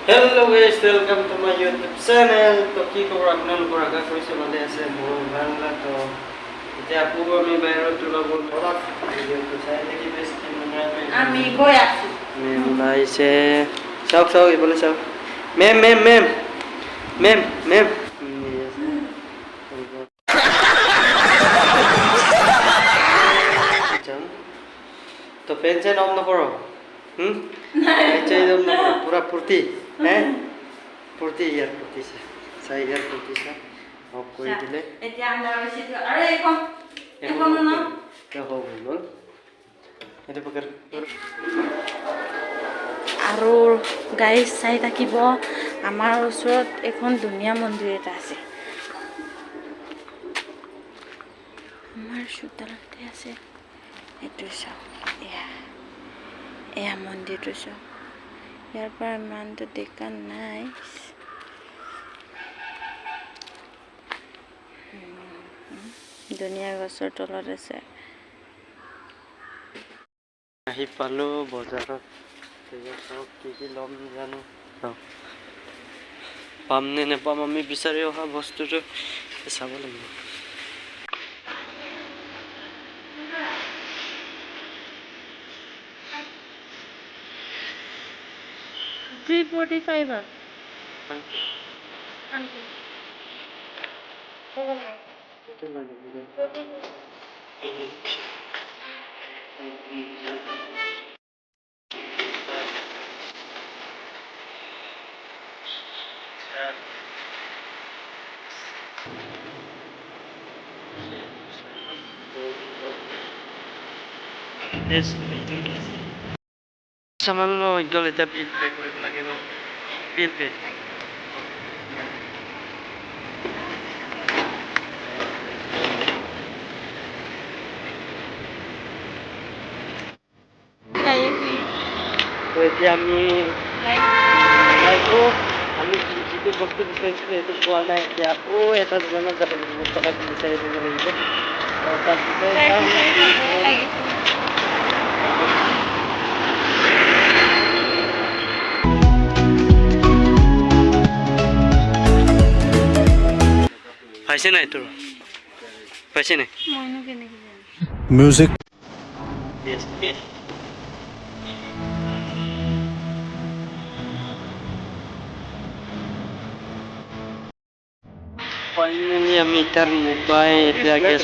Hello guys, welcome to my YouTube channel. তো কি খবৰ আপোনালোকৰ আশা কৰিছোঁ ভালে আছে মোৰ ভাল লাগতো এতিয়া আকৌ আমি বাহিৰত ওলাব ধৰক ভিডিঅ'টো চাই থাকি বেছি আমি গৈ আছো মেম ওলাইছে চাওক চাওক এইফালে চাওক ma'am ma'am ma'am ma'am ma'am तो पेंशन ऑफ न करो चाहिए ऑफ न करो पूरा फुर्ती है फुर्ती यार फुर्ती से सही यार फुर्ती से और कोई दिले এতিয়া আমরা বেশি আরে এখন না क्या हो बोल এটা পকর আৰু গাইস চাই থাকিব আমাৰ ওচৰত এখন ধুনীয়া মন্দিৰ এটা আছে আমাৰ চোতালতে আছে এইটো চাওক এয়া মন্দিৰটো চাওক ইয়াৰ পৰা ইমানটো দেখা নাই ধুনীয়া গছৰ তলত আছে আহি পালো বজাৰত চাওক কি ল'ম জানো পাম নে নেপাম আমি বিচাৰি অহা বস্তুটো চাব লাগিব $345 This saman lo igol eta bill pay korib lagibo bill pay তো এতিয়া আমি যিটো বস্তু বিচাৰিছিলোঁ সেইটো পোৱা নাই এতিয়া আকৌ এটা দোকানত যাব লাগিব টকা বিচাৰি দিব লাগিব তাত পাইছে নাই তোৰ পাইছে নাই মইনো কেনেকৈ জানো Music. Finally, আমি তাৰ মোবাইল এতিয়া গেছ